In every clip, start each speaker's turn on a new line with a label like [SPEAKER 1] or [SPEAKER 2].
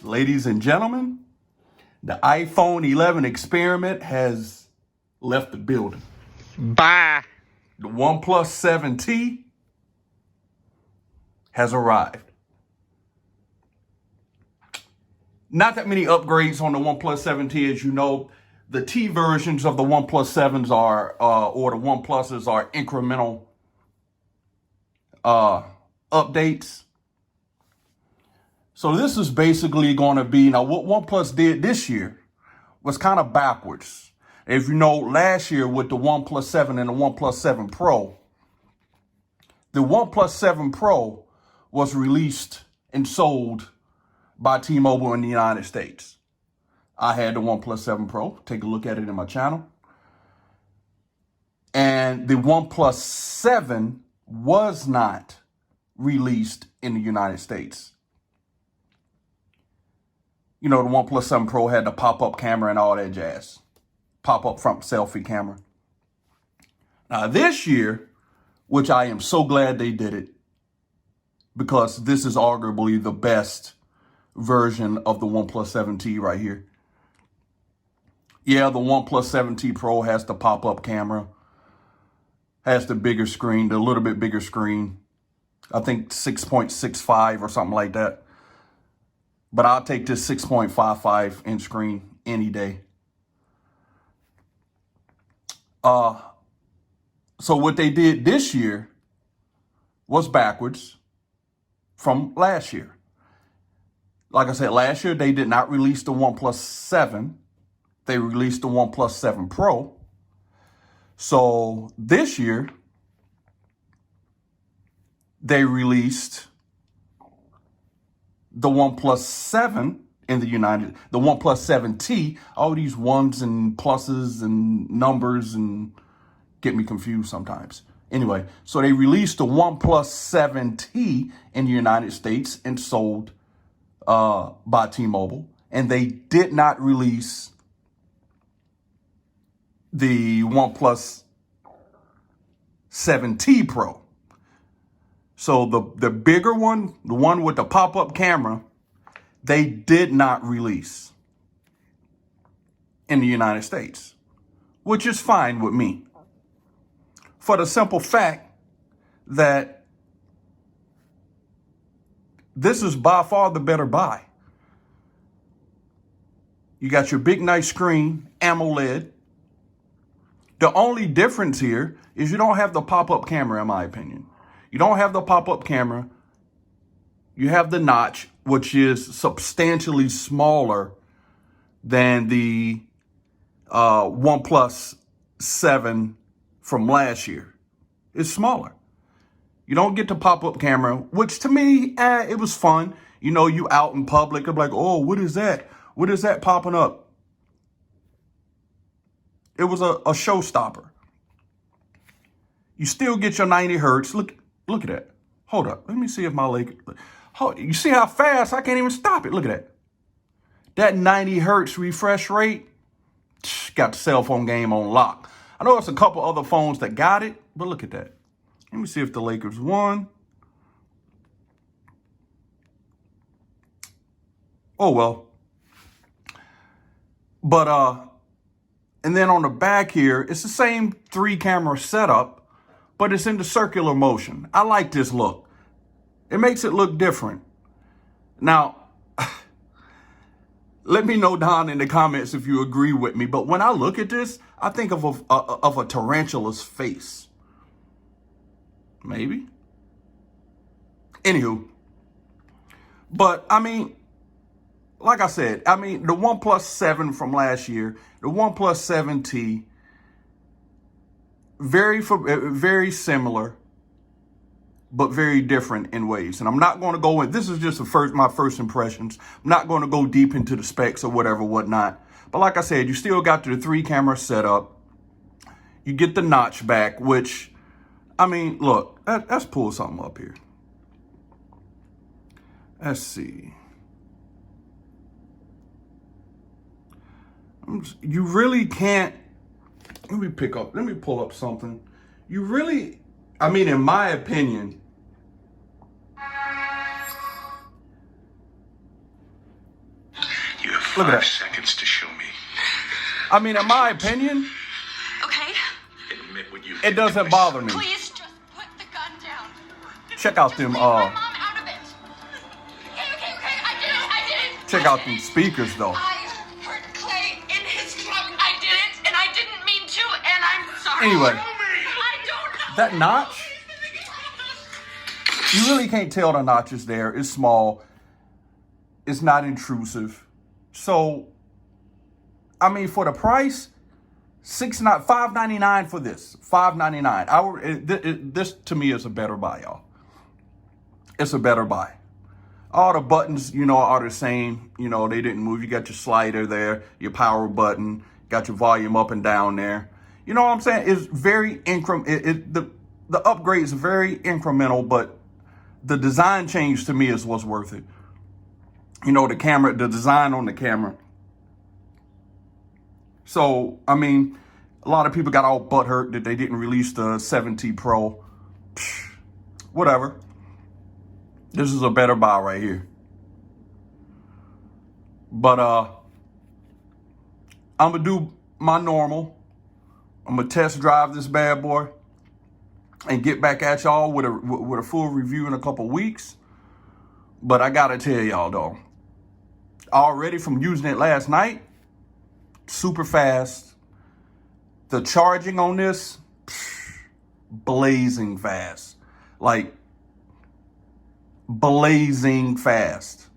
[SPEAKER 1] Ladies and gentlemen, the iPhone 11 experiment has left the building.
[SPEAKER 2] Bye.
[SPEAKER 1] The OnePlus 7T has arrived. Not that many upgrades on the OnePlus 7T, as you know. The T versions of the OnePlus 7s or the OnePluses are incremental updates. So this is basically going to be, now what OnePlus did this year was kind of backwards. If you know, last year with the OnePlus 7 and the OnePlus 7 Pro, the OnePlus 7 Pro was released and sold by T-Mobile in the United States. I had the OnePlus 7 Pro. Take a look at it in my channel. And the OnePlus 7 was not released in the United States. You know, the OnePlus 7 Pro had the pop-up camera and all that jazz. Pop-up front selfie camera. Now this year, which I am so glad they did it, because this is arguably the best version of the OnePlus 7T right here. Yeah, the OnePlus 7T Pro has the pop-up camera, has the bigger screen, the little bit bigger screen. I think 6.65 or something like that. But I'll take this 6.55 inch screen any day. So what they did this year was backwards from last year. Like I said, last year they did not release the OnePlus 7. They released the OnePlus 7 Pro. So this year they released the OnePlus 7 in the the OnePlus 7T, all these ones and pluses and numbers and get me confused sometimes. Anyway, so they released the OnePlus 7T in the United States and sold by T-Mobile. And they did not release the OnePlus 7T Pro. So the bigger one, the one with the pop-up camera, they did not release in the United States, which is fine with me. For the simple fact that this is by far the better buy. You got your big, nice screen, AMOLED. The only difference here is you don't have the pop-up camera, in my opinion. You don't have the pop-up camera. You have the notch, which is substantially smaller than the OnePlus 7 from last year. It's smaller. You don't get the pop-up camera, which to me, it was fun. You know, you out in public, I'm like, oh, what is that? What is that popping up? It was a showstopper. You still get your 90 hertz. Look at that. Hold up. Let me see if my leg. You see how fast I can't even stop it. Look at that. That 90 hertz refresh rate got the cell phone game on lock. I know it's a couple other phones that got it, but look at that. Let me see if the Lakers won. Oh, well. But, and then on the back here, it's the same 3-camera setup, but it's in the circular motion. I like this look. It makes it look different. Now, let me know down in the comments if you agree with me. But when I look at this, I think of a tarantula's face. Maybe. Anywho. But, I mean, like I said, the OnePlus 7 from last year, the OnePlus 7T, very similar, but very different in ways. And I'm not going to go in, this is just my first impressions. I'm not going to go deep into the specs or whatnot. But like I said, you still got the 3-camera setup. You get the notch back, which, look, let's pull something up here. Let's see. You really can't, let me pull up something. You really, in my opinion, Look at that.
[SPEAKER 2] 5 seconds to show me.
[SPEAKER 1] I mean, in my opinion,
[SPEAKER 3] Okay?
[SPEAKER 2] Admit what you
[SPEAKER 1] it
[SPEAKER 2] did to
[SPEAKER 1] doesn't
[SPEAKER 2] my
[SPEAKER 1] bother
[SPEAKER 2] son.
[SPEAKER 1] me.
[SPEAKER 3] Please just put the gun down.
[SPEAKER 1] Check out
[SPEAKER 3] Just
[SPEAKER 1] them,
[SPEAKER 3] leave my mom out of it. Okay. I did it.
[SPEAKER 1] check out them speakers though.
[SPEAKER 3] I hurt Clay in his trunk. I did it, and I didn't mean to, and I'm sorry.
[SPEAKER 1] Anyway,
[SPEAKER 3] I don't know.
[SPEAKER 1] that notch, you really can't tell the notch is there. It's small. It's not intrusive. So, I mean, for the price, $5.99 for this. $5.99. This to me is a better buy, y'all. It's a better buy. All the buttons, are the same. They didn't move. You got your slider there, your power button, got your volume up and down there. You know what I'm saying? It's very the upgrade is very incremental, but the design change to me is what's worth it. The camera, the design on the camera. So, I mean, a lot of people got all butthurt that they didn't release the 7T Pro. Whatever. This is a better buy right here. But I'm going to do my normal. I'm going to test drive this bad boy and get back at y'all with a full review in a couple weeks. But I got to tell y'all, though, already from using it last night, super fast. The charging on this, blazing fast. Like, blazing fast.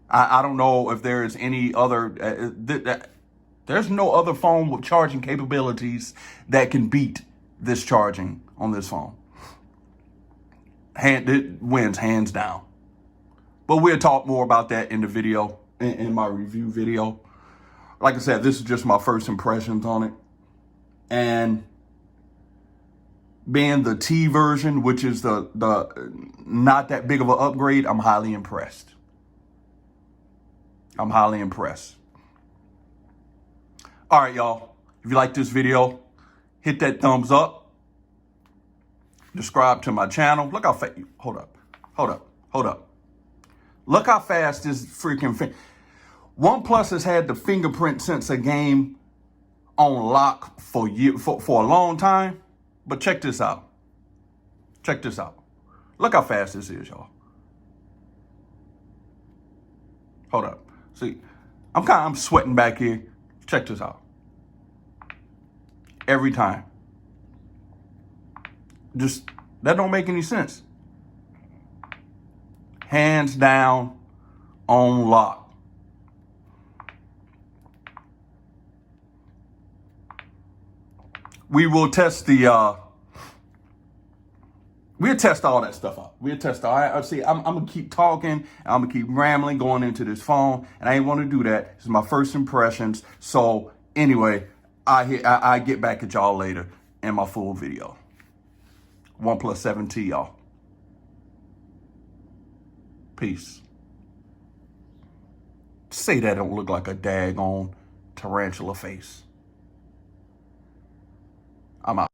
[SPEAKER 1] I don't know if there is any other, there's no other phone with charging capabilities that can beat this charging on this phone. It wins hands down. But we'll talk more about that in the video, in my review video. Like I said, this is just my first impressions on it. And being the T version, which is the not that big of an upgrade, I'm highly impressed. I'm highly impressed. All right, y'all. If you like this video, hit that thumbs up. Subscribe to my channel. Look how fast. Hold up. Look how fast this freaking OnePlus has had the fingerprint sensor game on lock for a long time. But check this out. Look how fast this is, y'all. Hold up. See, I'm sweating back here. Check this out. Every time. Just, that don't make any sense. Hands down on lock. We will test we'll test all that stuff out. We'll test all right. See, I'm gonna keep talking, I'm gonna keep rambling, going into this phone, and I ain't want to do that. This is my first impressions. So anyway, I get back at y'all later in my full video. OnePlus 7T, y'all. Peace. Say that don't look like a daggone tarantula face. I'm out.